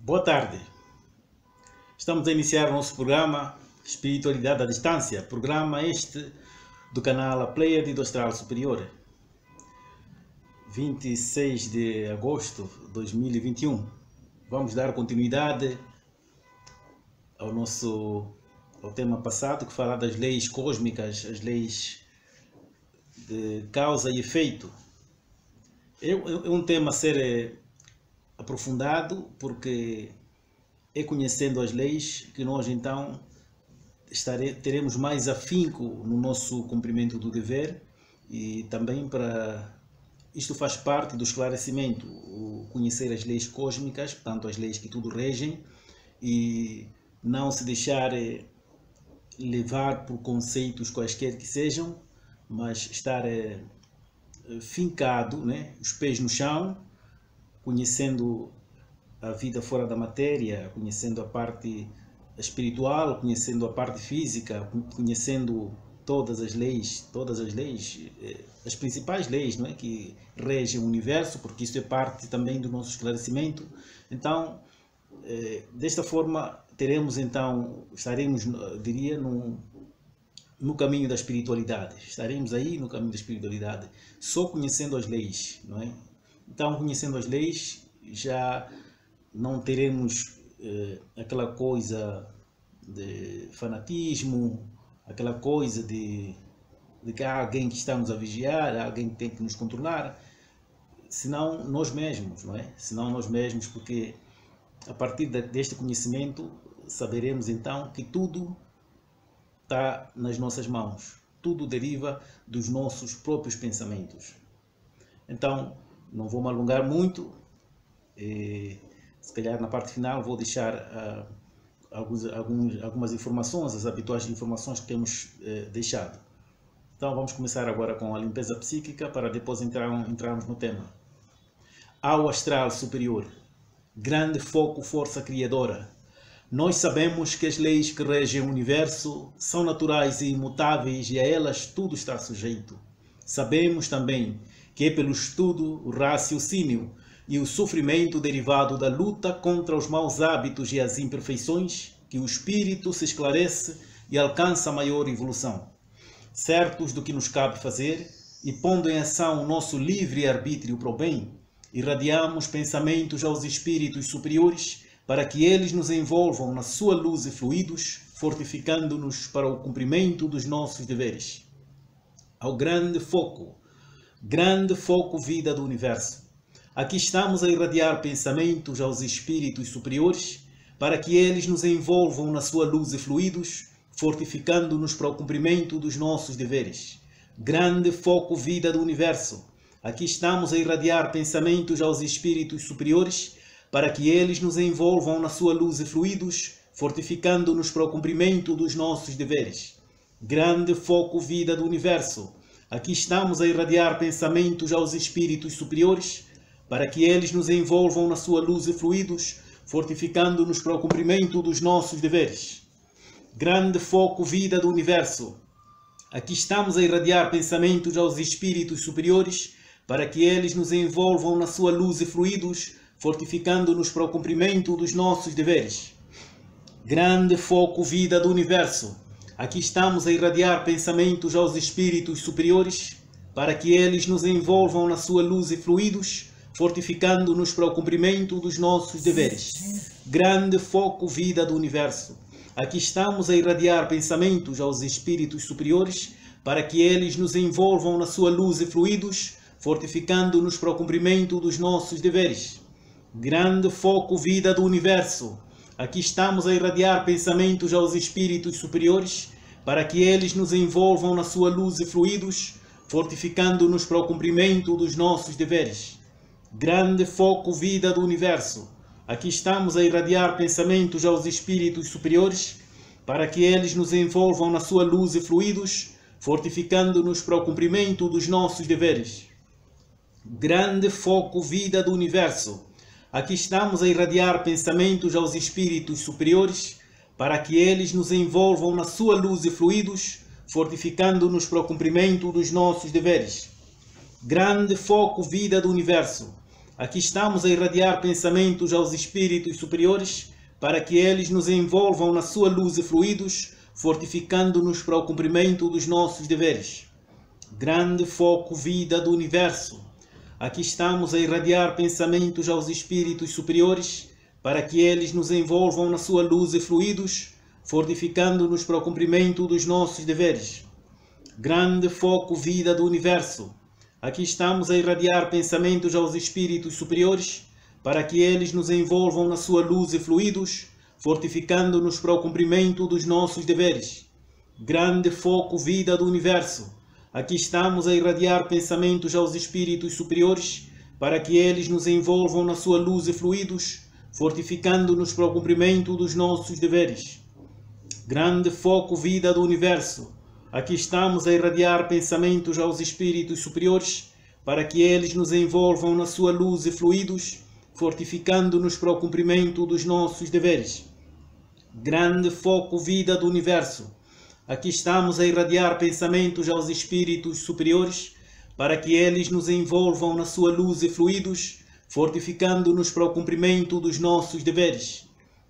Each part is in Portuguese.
Boa tarde. Estamos a iniciar o nosso programa Espiritualidade à Distância, programa este do canal A Pleiade do Astral Superior. 26 de agosto de 2021. Vamos dar continuidade ao tema passado, que fala das leis cósmicas, as leis de causa e efeito. É um tema a ser aprofundado, porque é conhecendo as leis que nós então teremos mais afinco no nosso cumprimento do dever, e também isto faz parte do esclarecimento, o conhecer as leis cósmicas, portanto as leis que tudo regem, e não se deixar levar por conceitos quaisquer que sejam, mas estar fincado, né, os pés no chão, conhecendo a vida fora da matéria, conhecendo a parte espiritual, conhecendo a parte física, conhecendo todas as leis, as principais leis, não é, que regem o universo, porque isso é parte também do nosso esclarecimento. Então, desta forma, estaremos, diria, no caminho da espiritualidade. Estaremos aí no caminho da espiritualidade, só conhecendo as leis, não é? Então, conhecendo as leis, já não teremos aquela coisa de fanatismo, aquela coisa de que há alguém que está nos a vigiar, há alguém que tem que nos controlar, senão nós mesmos, não é? Senão nós mesmos, porque a partir deste conhecimento saberemos então que tudo está nas nossas mãos, tudo deriva dos nossos próprios pensamentos. Então, não vou me alongar muito, se calhar na parte final vou deixar algumas informações, as habituais informações que temos deixado. Então vamos começar agora com a limpeza psíquica, para depois entrarmos no tema. Ao astral superior, grande foco, força criadora. Nós sabemos que as leis que regem o universo são naturais e imutáveis, e a elas tudo está sujeito. Sabemos também que é pelo estudo, o raciocínio e o sofrimento derivado da luta contra os maus hábitos e as imperfeições que o espírito se esclarece e alcança a maior evolução. Certos do que nos cabe fazer e pondo em ação o nosso livre arbítrio para o bem, irradiamos pensamentos aos espíritos superiores para que eles nos envolvam na sua luz e fluidos, fortificando-nos para o cumprimento dos nossos deveres. Ao grande foco vida do universo. Aqui estamos a irradiar pensamentos aos espíritos superiores para que eles nos envolvam na sua luz e fluidos, fortificando-nos para o cumprimento dos nossos deveres. Grande foco vida do universo. Aqui estamos a irradiar pensamentos aos espíritos superiores para que eles nos envolvam na sua luz e fluidos, fortificando-nos para o cumprimento dos nossos deveres. Grande foco vida do universo. Aqui estamos a irradiar pensamentos aos espíritos superiores para que eles nos envolvam na sua luz e fluidos, fortificando-nos para o cumprimento dos nossos deveres. Grande foco vida do universo. Aqui estamos a irradiar pensamentos aos espíritos superiores para que eles nos envolvam na sua luz e fluidos, fortificando-nos para o cumprimento dos nossos deveres. Grande foco vida do universo. Aqui estamos a irradiar pensamentos aos espíritos superiores para que eles nos envolvam na sua luz e fluidos, fortificando-nos para o cumprimento dos nossos deveres. Grande foco vida do universo. Aqui estamos a irradiar pensamentos aos espíritos superiores para que eles nos envolvam na sua luz e fluidos, fortificando-nos para o cumprimento dos nossos deveres. Grande foco vida do universo. Aqui estamos a irradiar pensamentos aos espíritos superiores para que eles nos envolvam na sua luz e fluidos, fortificando-nos para o cumprimento dos nossos deveres. Grande foco vida do universo. Aqui estamos a irradiar pensamentos aos espíritos superiores para que eles nos envolvam na sua luz e fluidos, fortificando-nos para o cumprimento dos nossos deveres. Grande foco vida do universo. Aqui estamos a irradiar pensamentos aos espíritos superiores para que eles nos envolvam na sua luz e fluidos, fortificando-nos para o cumprimento dos nossos deveres. Grande foco vida do universo. Aqui estamos a irradiar pensamentos aos espíritos superiores para que eles nos envolvam na sua luz e fluidos, fortificando-nos para o cumprimento dos nossos deveres. Grande foco vida do universo. Aqui estamos a irradiar pensamentos aos espíritos superiores para que eles nos envolvam na sua luz e fluidos, fortificando-nos para o cumprimento dos nossos deveres. Grande foco vida do universo. Aqui estamos a irradiar pensamentos aos espíritos superiores para que eles nos envolvam na sua luz e fluidos, fortificando-nos para o cumprimento dos nossos deveres. Grande foco vida do universo. Aqui estamos a irradiar pensamentos aos espíritos superiores para que eles nos envolvam na sua luz e fluidos, fortificando-nos para o cumprimento dos nossos deveres. Grande foco vida do universo. Aqui estamos a irradiar pensamentos aos espíritos superiores para que eles nos envolvam na sua luz e fluidos, fortificando-nos para o cumprimento dos nossos deveres. Grande foco vida do universo. Aqui estamos a irradiar pensamentos aos espíritos superiores para que eles nos envolvam na sua luz e fluidos, fortificando-nos para o cumprimento dos nossos deveres.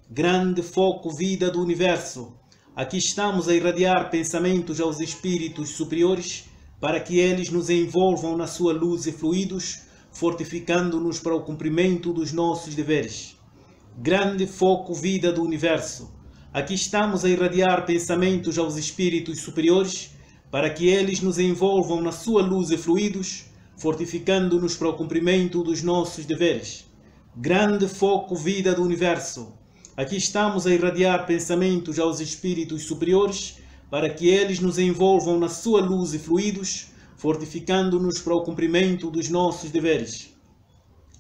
Grande foco vida do universo. Aqui estamos a irradiar pensamentos aos espíritos superiores para que eles nos envolvam na sua luz e fluidos, fortificando-nos para o cumprimento dos nossos deveres. Grande foco vida do universo. Aqui estamos a irradiar pensamentos aos espíritos superiores para que eles nos envolvam na sua luz e fluidos, fortificando-nos para o cumprimento dos nossos deveres. Grande foco vida do universo. Aqui estamos a irradiar pensamentos aos espíritos superiores para que eles nos envolvam na sua luz e fluidos, fortificando-nos para o cumprimento dos nossos deveres.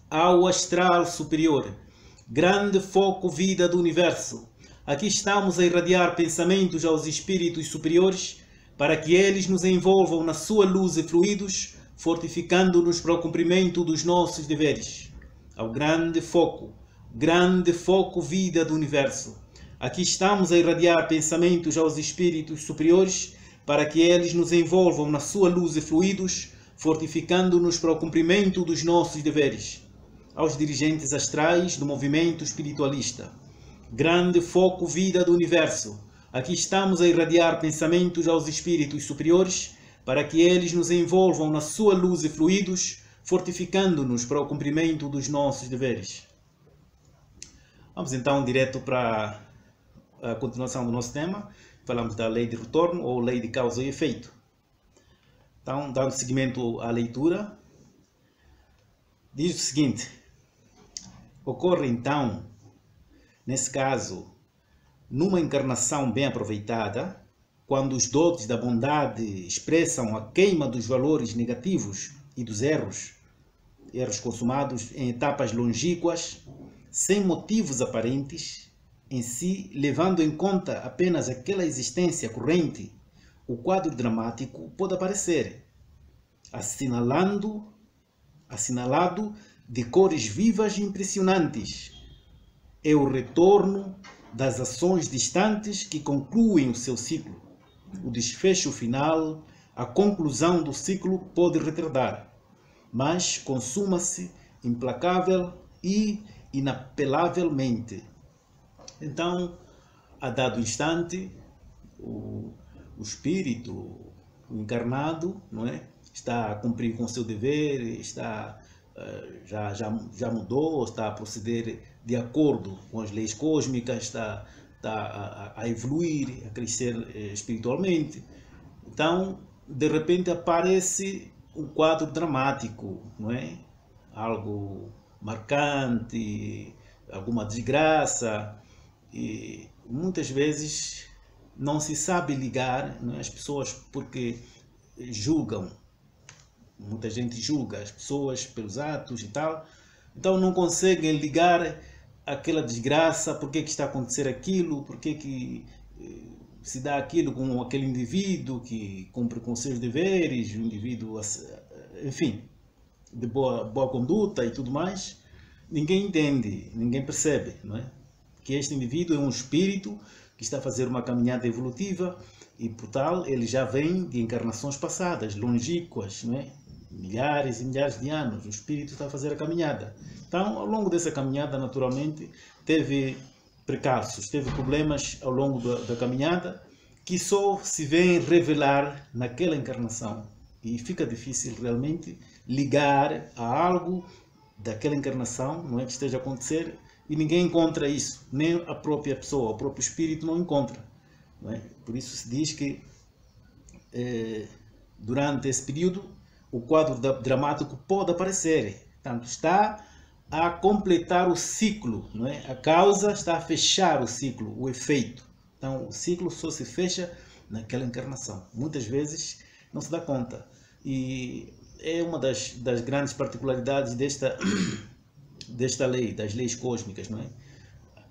Ao astral superior. Grande foco vida do universo. Aqui estamos a irradiar pensamentos aos espíritos superiores para que eles nos envolvam na sua luz e fluidos, fortificando-nos para o cumprimento dos nossos deveres. Ao grande foco vida do universo. Aqui estamos a irradiar pensamentos aos espíritos superiores para que eles nos envolvam na sua luz e fluidos, fortificando-nos para o cumprimento dos nossos deveres. Aos dirigentes astrais do movimento espiritualista. Grande foco vida do universo. Aqui estamos a irradiar pensamentos aos espíritos superiores para que eles nos envolvam na sua luz e fluidos, fortificando-nos para o cumprimento dos nossos deveres. Vamos então direto para a continuação do nosso tema. Falamos da lei de retorno ou lei de causa e efeito. Então, dando seguimento à leitura, diz o seguinte: ocorre então, nesse caso, numa encarnação bem aproveitada, quando os dotes da bondade expressam a queima dos valores negativos e dos erros consumados em etapas longínquas, sem motivos aparentes, em si, levando em conta apenas aquela existência corrente, o quadro dramático pode aparecer, assinalado de cores vivas e impressionantes. É o retorno das ações distantes que concluem o seu ciclo. O desfecho final, a conclusão do ciclo pode retardar, mas consuma-se implacável e inapelavelmente. Então, a dado instante, o espírito, o encarnado, não é? Está a cumprir com o seu dever, está, já mudou, está a proceder de acordo com as leis cósmicas, está a evoluir, a crescer espiritualmente. Então, de repente aparece um quadro dramático, não é? Algo marcante, alguma desgraça, e muitas vezes não se sabe ligar, não é? As pessoas, porque julgam, muita gente julga as pessoas pelos atos e tal, então não conseguem ligar aquela desgraça, por que está a acontecer aquilo, por que se dá aquilo com aquele indivíduo que cumpre com seus deveres, um indivíduo, enfim, de boa conduta e tudo mais. Ninguém entende, ninguém percebe, não é? Que este indivíduo é um espírito que está a fazer uma caminhada evolutiva e, por tal, ele já vem de encarnações passadas, longínquas, não é? milhares e milhares de anos. O espírito está a fazer a caminhada. Então, ao longo dessa caminhada, naturalmente, teve precalços, teve problemas ao longo da caminhada que só se vêm revelar naquela encarnação. E fica difícil realmente ligar a algo daquela encarnação, não é, que esteja a acontecer, e ninguém encontra isso, nem a própria pessoa, o próprio espírito não encontra. Não é? Por isso se diz que durante esse período o quadro dramático pode aparecer, portanto está a completar o ciclo, não é? A causa está a fechar o ciclo, o efeito. Então o ciclo só se fecha naquela encarnação. Muitas vezes não se dá conta. E é uma das grandes particularidades desta lei, das leis cósmicas, não é?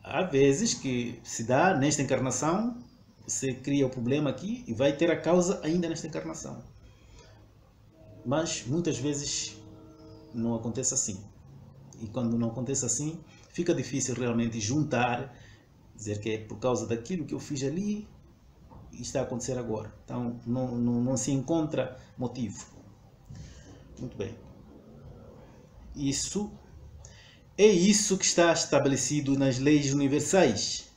Há vezes que se dá nesta encarnação, você cria o problema aqui e vai ter a causa ainda nesta encarnação. Mas muitas vezes não acontece assim. E quando não acontece assim, fica difícil realmente juntar, dizer que é por causa daquilo que eu fiz ali e está a acontecer agora. Então não se encontra motivo. Muito bem. Isso que está estabelecido nas leis universais.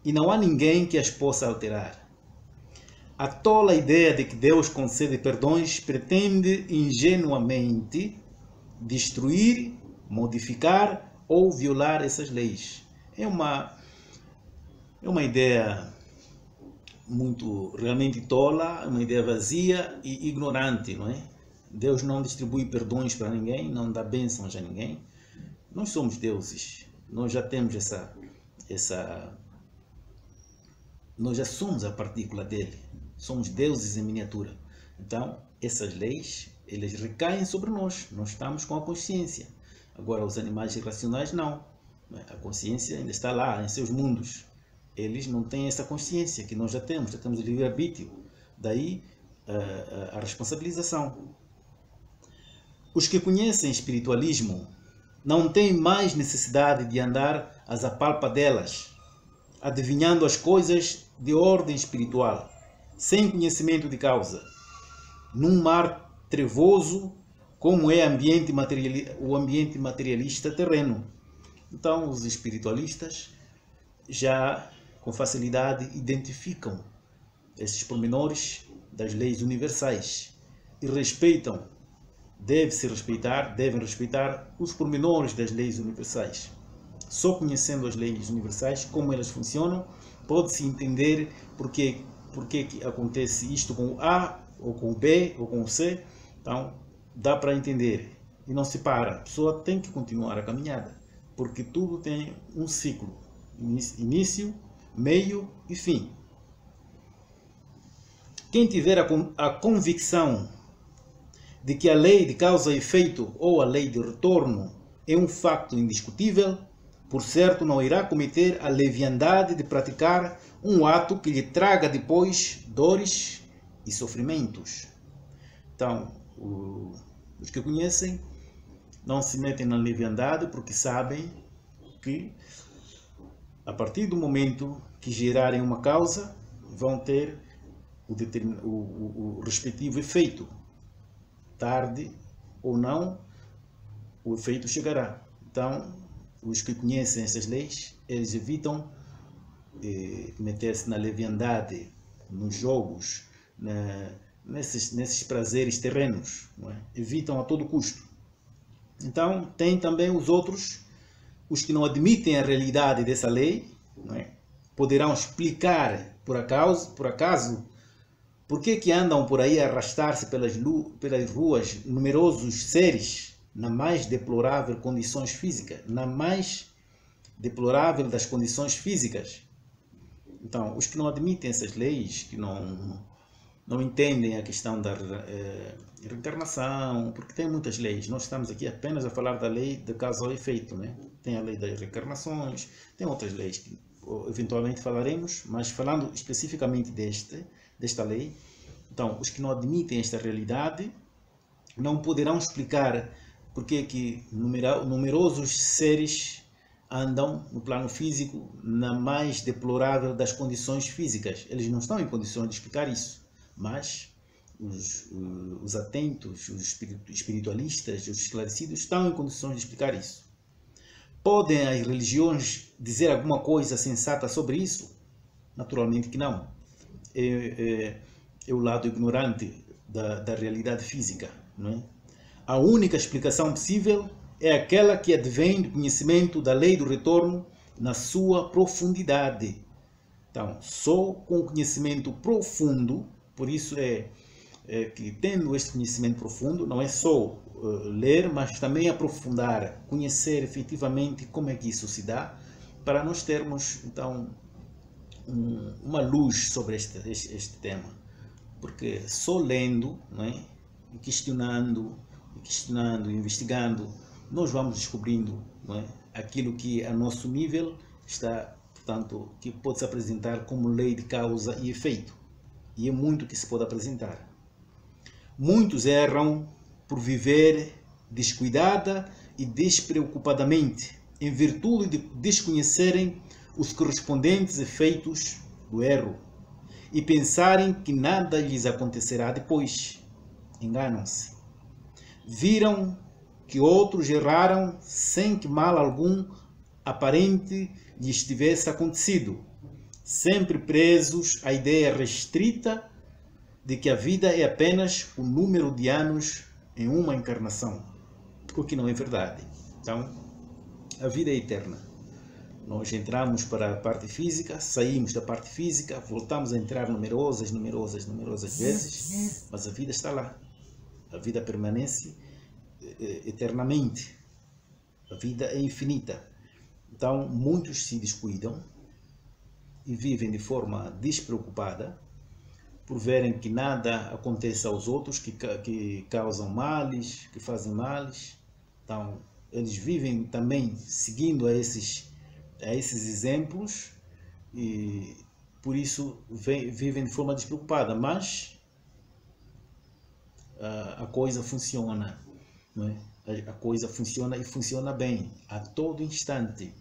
E não há ninguém que as possa alterar. A tola ideia de que Deus concede perdões pretende ingenuamente destruir, modificar ou violar essas leis. É uma ideia realmente tola, uma ideia vazia e ignorante, não é? Deus não distribui perdões para ninguém, não dá bênçãos a ninguém. Nós somos deuses, nós já temos nós já somos a partícula dele, somos deuses em miniatura. Então, essas leis, elas recaem sobre nós estamos com a consciência. Agora, os animais irracionais não. A consciência ainda está lá, em seus mundos. Eles não têm essa consciência que nós já temos o livre-arbítrio. Daí a responsabilização. Os que conhecem espiritualismo não têm mais necessidade de andar às apalpadelas, adivinhando as coisas de ordem espiritual, sem conhecimento de causa, num mar trevoso como é o ambiente materialista terreno. Então, os espiritualistas já com facilidade identificam esses pormenores das leis universais e devem respeitar os pormenores das leis universais. Só conhecendo as leis universais, como elas funcionam, pode-se entender porque que acontece isto com o A, ou com o B, ou com o C. Então, dá para entender. E não se para. A pessoa tem que continuar a caminhada, porque tudo tem um ciclo. Início, meio e fim. Quem tiver a convicção de que a lei de causa e efeito ou a lei de retorno é um facto indiscutível, por certo não irá cometer a leviandade de praticar um ato que lhe traga depois dores e sofrimentos. Então, os que conhecem não se metem na leviandade porque sabem que a partir do momento que gerarem uma causa, vão ter o respectivo efeito. Tarde ou não, o efeito chegará. Então, os que conhecem essas leis, eles evitam meter-se na leviandade, nos jogos, nesses prazeres terrenos, não é? Evitam a todo custo. Então, tem também os outros, os que não admitem a realidade dessa lei, não é? Poderão explicar por acaso por que andam por aí a arrastar-se pelas ruas numerosos seres na mais deplorável condições físicas, na mais deplorável das condições físicas. Então, os que não admitem essas leis, que não entendem a questão da reencarnação, porque tem muitas leis. Nós estamos aqui apenas a falar da lei de causa e efeito, né? Tem a lei das reencarnações, tem outras leis que eventualmente falaremos, mas falando especificamente desta lei, então, os que não admitem esta realidade não poderão explicar por que numerosos seres andam no plano físico na mais deplorável das condições físicas. Eles não estão em condições de explicar isso, mas os atentos, os espiritualistas, os esclarecidos estão em condições de explicar isso. Podem as religiões dizer alguma coisa sensata sobre isso? Naturalmente que não. É o lado ignorante da realidade física, não é? A única explicação possível é aquela que advém do conhecimento da lei do retorno na sua profundidade. Então, só com o conhecimento profundo, por isso que tendo este conhecimento profundo, não é só ler, mas também aprofundar, conhecer efetivamente como é que isso se dá, para nós termos, então, uma luz sobre este tema. Porque só lendo, não é? E questionando, investigando, nós vamos descobrindo, não é? Aquilo que a nosso nível está, portanto, que pode se apresentar como lei de causa e efeito. E é muito que se pode apresentar. Muitos erram por viver descuidada e despreocupadamente, em virtude de desconhecerem os correspondentes efeitos do erro e pensarem que nada lhes acontecerá depois. Enganam-se. Viram que outros erraram sem que mal algum aparente lhes tivesse acontecido, sempre presos à ideia restrita de que a vida é apenas o número de anos em uma encarnação, o que não é verdade. Então, a vida é eterna. Nós entramos para a parte física, saímos da parte física, voltamos a entrar numerosas vezes, mas a vida está lá. A vida permanece eternamente. A vida é infinita. Então, muitos se descuidam e vivem de forma despreocupada por verem que nada acontece aos outros, que causam males, que fazem males. Então, eles vivem também seguindo a esses exemplos e por isso vivem de forma despreocupada, mas a coisa funciona, não é? A coisa funciona e funciona bem a todo instante.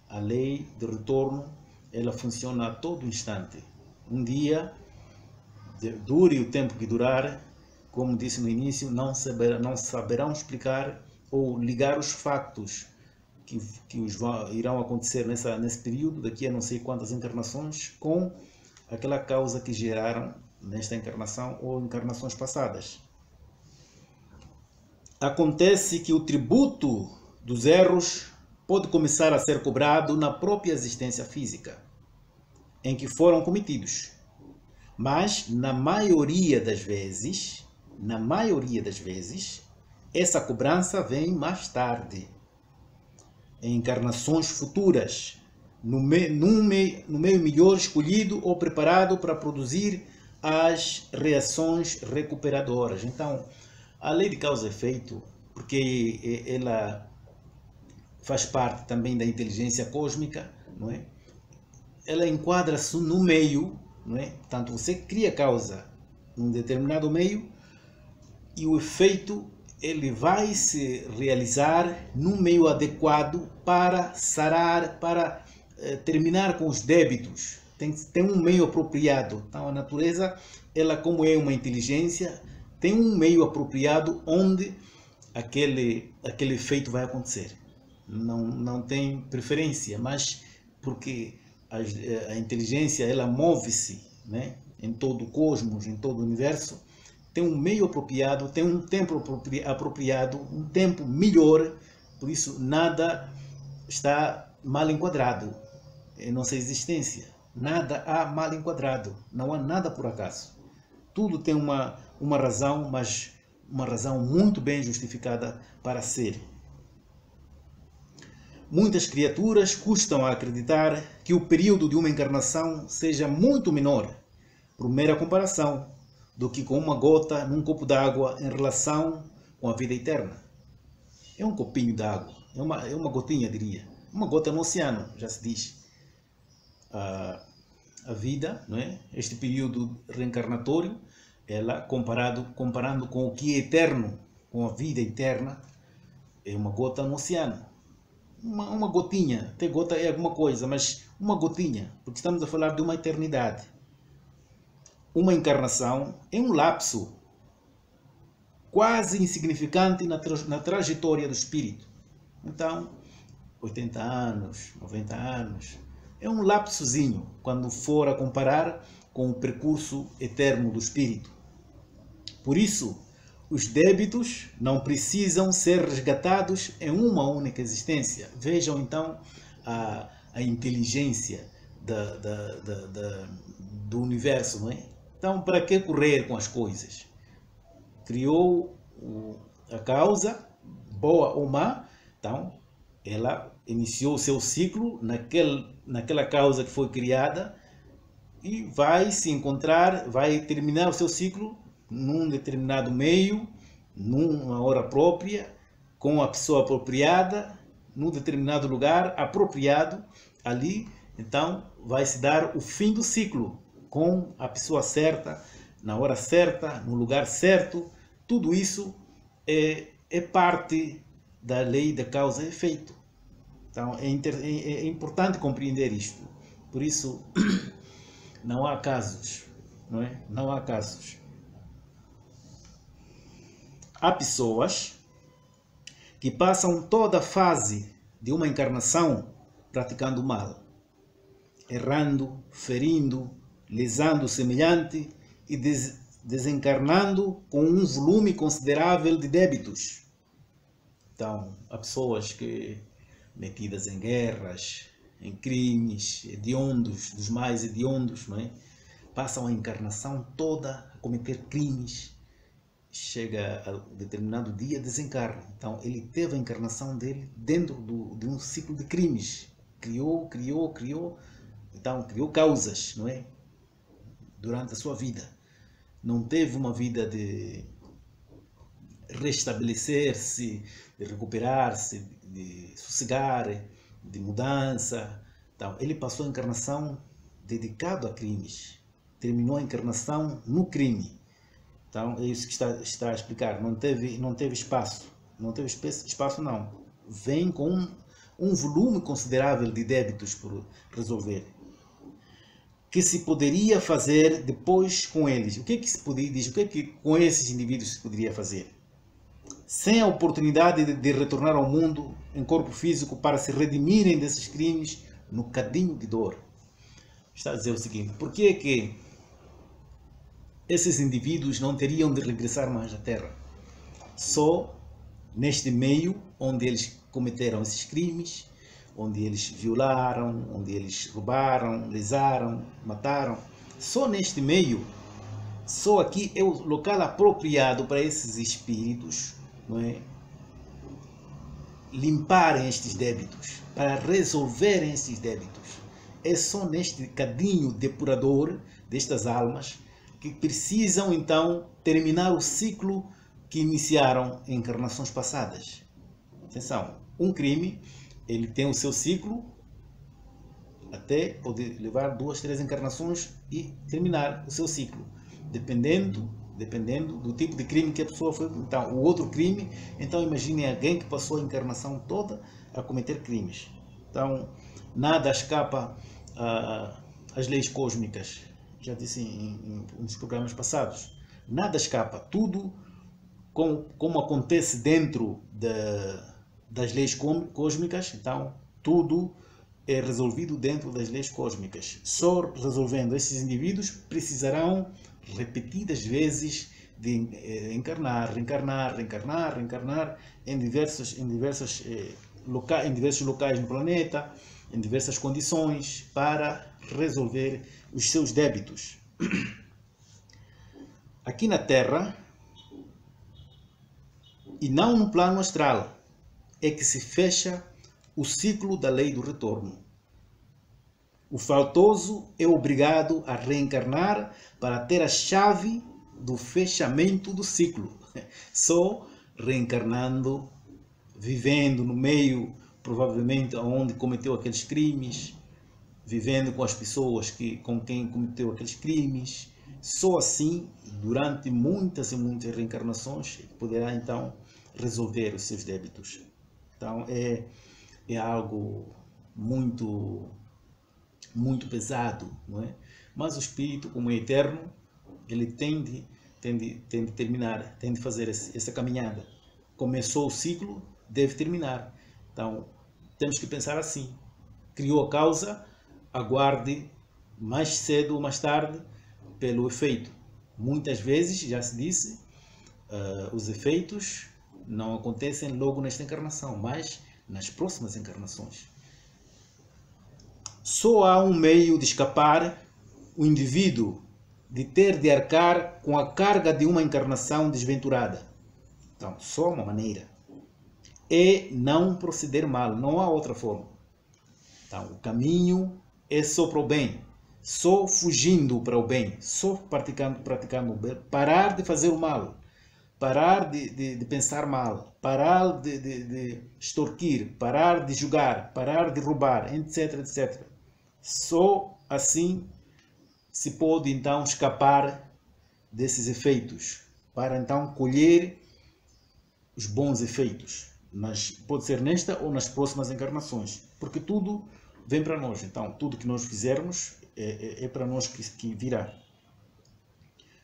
A lei do retorno, ela funciona a todo instante. Um dia, dure o tempo que durar, como disse no início, não saberão explicar ou ligar os factos que irão acontecer nesse período, daqui a não sei quantas encarnações, com aquela causa que geraram nesta encarnação ou encarnações passadas. Acontece que o tributo dos erros pode começar a ser cobrado na própria existência física em que foram cometidos. Mas, na maioria das vezes, essa cobrança vem mais tarde, em encarnações futuras, no meio melhor escolhido ou preparado para produzir as reações recuperadoras. Então, a lei de causa e efeito, porque ela faz parte também da inteligência cósmica, não é? Ela enquadra-se no meio, não é? Portanto, você cria causa num determinado meio e o efeito ele vai se realizar num meio adequado para sarar, para terminar com os débitos. Tem um meio apropriado. Então, a natureza, ela como é uma inteligência, tem um meio apropriado onde aquele efeito vai acontecer. Não tem preferência, mas porque a inteligência ela move-se, né, em todo o cosmos, em todo o universo, tem um meio apropriado, tem um tempo apropriado, um tempo melhor, por isso nada está mal enquadrado em nossa existência. Nada há mal enquadrado, não há nada por acaso. Tudo tem uma razão, mas uma razão muito bem justificada para ser. Muitas criaturas custam a acreditar que o período de uma encarnação seja muito menor, por mera comparação, do que com uma gota num copo d'água em relação com a vida eterna. É um copinho d'água, é uma gotinha, diria. Uma gota no oceano, já se diz. A vida, não é? Este período reencarnatório, ela comparando com o que é eterno, com a vida eterna, é uma gota no oceano. Uma gotinha, até gota é alguma coisa, mas uma gotinha, porque estamos a falar de uma eternidade. uma encarnação é um lapso quase insignificante na trajetória do espírito. Então, 80 anos, 90 anos, é um lapsozinho quando for a comparar com o percurso eterno do espírito. Por isso, os débitos não precisam ser resgatados em uma única existência. Vejam então a inteligência do universo, não é? Então, para que correr com as coisas? Criou a causa, boa ou má, então ela iniciou o seu ciclo naquela causa que foi criada e vai se encontrar, vai terminar o seu ciclo num determinado meio, numa hora própria, com a pessoa apropriada, num determinado lugar apropriado, ali, então vai se dar o fim do ciclo, com a pessoa certa, na hora certa, no lugar certo. Tudo isso é parte da lei da causa e efeito. Então é importante compreender isto. Por isso, não há casos, não é? Não há casos. Há pessoas que passam toda a fase de uma encarnação praticando mal, errando, ferindo, lesando o semelhante e desencarnando com um volume considerável de débitos. Então, há pessoas que metidas em guerras, em crimes hediondos, dos mais hediondos, não é? Passam a encarnação toda a cometer crimes. Chega a determinado dia, desencarna. Então, ele teve a encarnação dele dentro de um ciclo de crimes. Criou. Então, criou causas, não é? Durante a sua vida. Não teve uma vida de restabelecer-se, de recuperar-se, de sossegar, de mudança. Então, ele passou a encarnação dedicado a crimes. Terminou a encarnação no crime. Então, é isso que está a explicar. Não teve espaço. Não teve espaço, não. Vem com um volume considerável de débitos por resolver. Que se poderia fazer depois com eles? O que é que se poderia dizer? O que é que com esses indivíduos se poderia fazer? Sem a oportunidade de retornar ao mundo em corpo físico para se redimirem desses crimes no cadinho de dor. Está a dizer o seguinte: por que é que esses indivíduos não teriam de regressar mais à Terra? Só neste meio onde eles cometeram esses crimes, onde eles violaram, onde eles roubaram, lesaram, mataram. Só neste meio, só aqui é o local apropriado para esses espíritos, não é? Limparem estes débitos, para resolverem esses débitos. É só neste cadinho depurador destas almas que precisam então terminar o ciclo que iniciaram em encarnações passadas. Atenção, um crime, ele tem o seu ciclo até poder levar 2, 3 encarnações e terminar o seu ciclo, dependendo do tipo de crime que a pessoa foi. Então, o outro crime, então imagine alguém que passou a encarnação toda a cometer crimes. Então, nada escapa às leis cósmicas. Já disse nos programas passados. Nada escapa. Tudo como acontece dentro das leis cósmicas, então tudo é resolvido dentro das leis cósmicas. Só resolvendo esses indivíduos precisarão repetidas vezes de reencarnar em diversos locais no planeta, em diversas condições, para resolver os seus débitos. Aqui na Terra, e não no plano astral, é que se fecha o ciclo da lei do retorno. O faltoso é obrigado a reencarnar para ter a chave do fechamento do ciclo. Só reencarnando, vivendo no meio, provavelmente, onde cometeu aqueles crimes, vivendo com as pessoas com quem cometeu aqueles crimes. Só assim, durante muitas e muitas reencarnações, poderá então resolver os seus débitos. Então é algo muito pesado, não é? Mas o espírito, como é eterno, ele tem de terminar, tem de fazer essa caminhada. Começou o ciclo, deve terminar. Então, temos que pensar assim. Criou a causa, aguarde mais cedo ou mais tarde pelo efeito. Muitas vezes, já se disse, os efeitos não acontecem logo nesta encarnação, mas nas próximas encarnações. Só há um meio de escapar o indivíduo de ter de arcar com a carga de uma encarnação desventurada. Então, só uma maneira. É não proceder mal, não há outra forma. Então, o caminho é só para o bem, só fugindo para o bem, só praticando o bem, parar de fazer o mal, parar de pensar mal, parar de extorquir, parar de julgar, parar de roubar, etc, etc. Só assim se pode então escapar desses efeitos, para então colher os bons efeitos. Mas pode ser nesta ou nas próximas encarnações, porque tudo vem para nós. Então, tudo que nós fizermos é para nós que virá.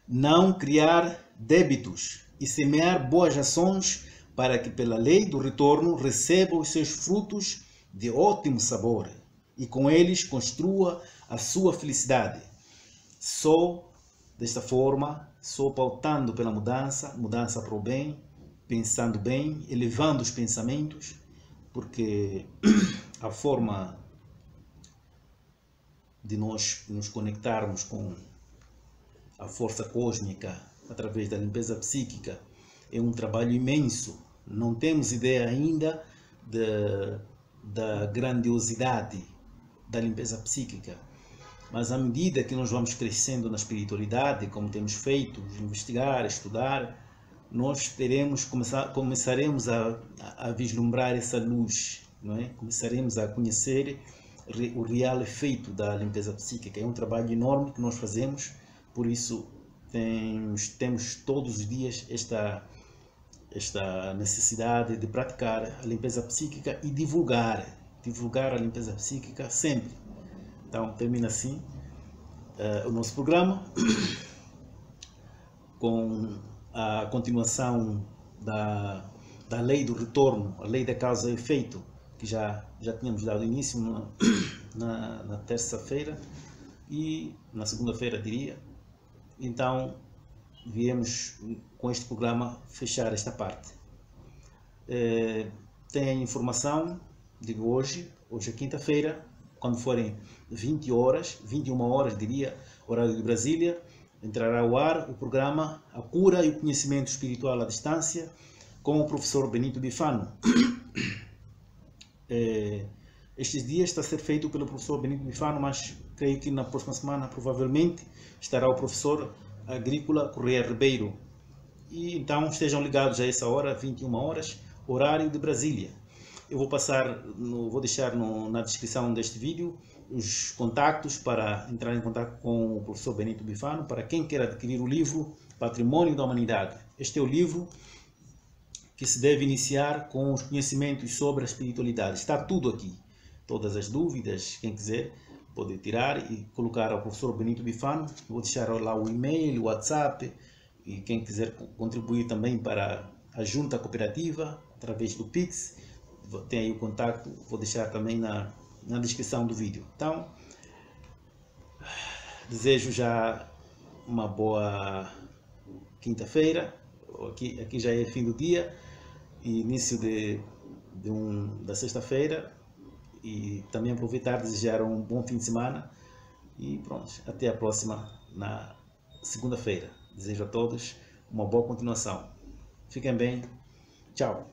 Não criar débitos e semear boas ações para que, pela lei do retorno, receba os seus frutos de ótimo sabor e com eles construa a sua felicidade. Só desta forma, só pautando pela mudança para o bem, pensando bem, elevando os pensamentos, porque a forma de nós nos conectarmos com a força cósmica através da limpeza psíquica é um trabalho imenso. Não temos ideia ainda da grandiosidade da limpeza psíquica. Mas à medida que nós vamos crescendo na espiritualidade, como temos feito, investigar, estudar, nós começaremos a vislumbrar essa luz, não é? Começaremos a conhecer o real efeito da limpeza psíquica. É um trabalho enorme que nós fazemos, por isso temos todos os dias esta necessidade de praticar a limpeza psíquica e divulgar a limpeza psíquica sempre. Então, termina assim o nosso programa, com a continuação da lei do retorno, a lei da causa e efeito, que já tínhamos dado início na terça-feira e na segunda-feira, diria. Então, viemos com este programa fechar esta parte. Tem a informação, digo hoje é quinta-feira, quando forem 21 horas, diria, horário de Brasília, entrará ao ar o programa A Cura e o Conhecimento Espiritual à Distância, com o professor Benito Bifano. Estes dias está a ser feito pelo professor Benito Bifano, mas creio que na próxima semana, provavelmente, estará o professor Agrícola Correia Ribeiro. E então estejam ligados a essa hora, 21 horas, horário de Brasília. Eu vou deixar na descrição deste vídeo os contactos para entrar em contato com o professor Benito Bifano, para quem quer adquirir o livro Patrimônio da Humanidade. Este é o livro que se deve iniciar com os conhecimentos sobre a espiritualidade. Está tudo aqui. Todas as dúvidas, quem quiser, pode tirar e colocar ao professor Benito Bifano. Vou deixar lá o e-mail, o WhatsApp, e quem quiser contribuir também para a junta cooperativa, através do Pix, tem aí o contato, vou deixar também na descrição do vídeo. Então, desejo já uma boa quinta-feira. Aqui já é fim do dia e início da sexta-feira, e também aproveitar e desejar um bom fim de semana e pronto, até a próxima na segunda-feira. Desejo a todos uma boa continuação. Fiquem bem. Tchau.